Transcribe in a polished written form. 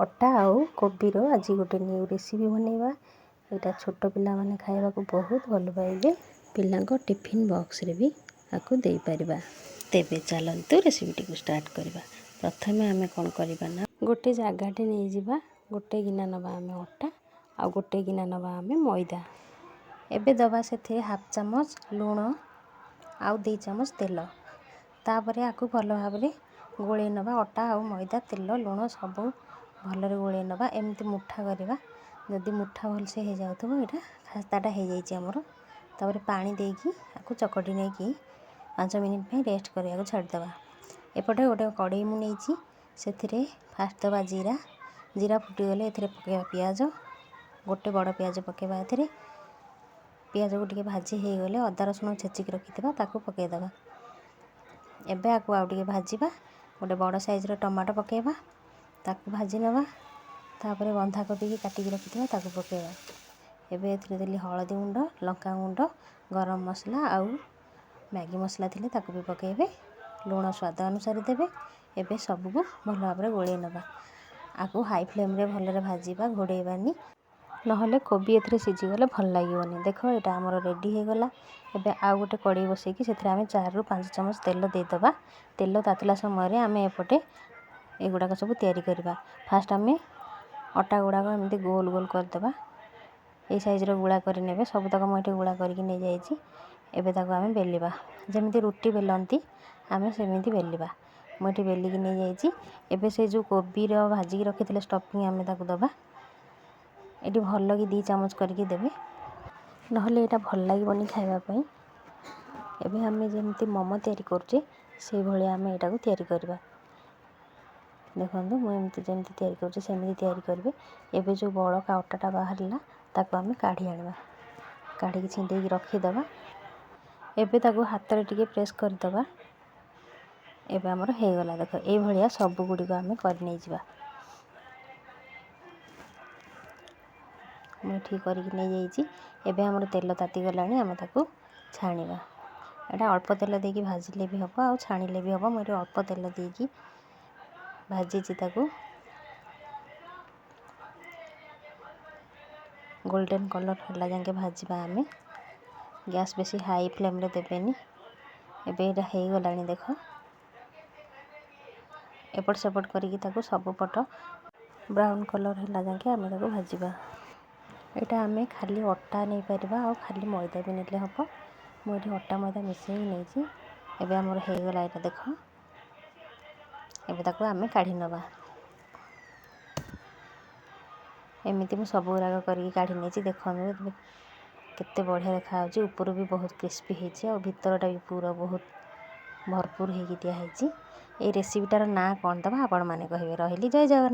अटा आउ कोबीर आज गोटे न्यू रेसिपी बनैबा। यहाँ छोट पिला माने खाइबा को बहुत भल पाइबे। पिलांको टिफिन बॉक्स रे भी आपको दे परिबा। तेबे चलंतु रेसिपी को स्टार्ट करबा। प्रथमे आमे कोन करबा ना गोटे जागाटे नै जिबा। गोटे गिना नबा आमे अटा आ गोटे गिना नबा आमे मैदा। एबे दबा सेथे हाफ चामच लूण आउ 2 चामच तेल। तापरे आकु भल भाबरे गोळे नबा अटा आउ मैदा तेल लूण सब भलरे गोळे नबा। एमती मुठा करबा। जदि मुठा भलसे हे जाउथबो एटा खास्ताटा हे जाइछि हमर। तापरे पानी देकी आकु चकटी नेकी 5 मिनिट पे रेस्ट करिया छाड़ दबा। एपटे गोटे कड़ाई मु नेछि सेथिरे फास्ट दबा जीरा। जीरा फुटी गले एथिरे पकेबा प्याज। गोटे बड़ प्याज पकेबा एथिरे। प्याज को टिके भाजी हे गले अदा रसुण छेचिक रखितबा ताकू पके दबा। एबे आकु आउ टिके भाजीबा। गोटे बड़ साइज रो टमाटो पकेबा ताकू भाजी नबा। तापरे बंधा कोबी की काटिक रखितबा ताकू पकेबा। एबे एथिरे देली हळदी गुंड लंका गुंड गरम मसला आउ मैगी मसला थिले ताकू भी पकेबे। लूण स्वाद अनुसार देबे। एबे सब को भल भाबरे गोळे नबा। आकु हाई फ्लेम रे भलरे भाजीबा घोड़ेबानी नहले कोबी एथिरे सिझी गले भल लागिवनी। देखो एटा हमर रेडी हे गला। एबे आउ गोटे कड़ाई बसेकी सेथिरे आमे 4 रु 5 चमच तेल दे दबा। तेल तातला समय रे आमे एपटे एगुडा सब तैयारी करबा। फास्ट आमे अटा गुडा को एमती गोल गोल कर दबा। ए साइज रो गुळा करि नेबे। सब तक म एटे गुळा करिकि नै जाइछि। एबे ताको आमे बेलिबा। जेमती रोटी बेलंती आमे सेमिति बेलिबा। म एटे बेलिकि नै जाइछि। एबे से जो कोबी रो भाजी रखिथिले स्टफिंग आमे ताको दबा। एटी भल लगी 2 चामच करिकि देबे नहले एटा भल लागिबनी खाइबा पई। एबे आमे जेमती मोमो तैयारी करछे से भଳି आमे एटा को तैयारी करबा। देखंतु म एमती जेमती तैयारी करछे सेमती तैयारी करबे। एबे जो बळका अटाटा बाहरला ताको आमे काढी आनबा। काढी कि छिंडेकी रखि दबा। एबे ताको हाथ रे टिके प्रेस कर दबा। एबे हमर हे गला देखो ए भଳିया सब गुडी को आमे कर नै जिबा। मैं ठीक करिकि नै जाइछि। एबे हमर तेल ताती गलानी आमे ताको छाणीबा। एटा अल्प तेल देकी भाजिले भी हबो आ छाणीले भी हबो। मैं अल्प तेल देकी भाजीछि ताको गोल्डन कलर हला जाके भाजीबा आमे। गैस बेसी हाई फ्लेम रे देबेनी। एबे एटा हे गलानी देखो। एपट सेपट करिकि ताको सब पट ब्राउन कलर हला जाके आमे ताको भाजीबा। एटा आमे खाली अटा नै परिबा आ खाली मैदा भी नेले हबो। मु एठी अटा मैदा मिसेई नैछि। एबे हमर हे गला एटा देखो। एबे ताको आमे काढी नबा। एमिति मु सब गुराक करिकि काढी नेछि। देखंतु केते बढ़िया देखा होछि। ऊपर भी बहुत क्रिस्पी हेछि आ भीतरटा भी पूरा बहुत भरपूर हेकि दिया हेछि। ए रेसिपीटार ना कोन दबा आपण माने कहिबे। रहिली जय जगन्नाथ।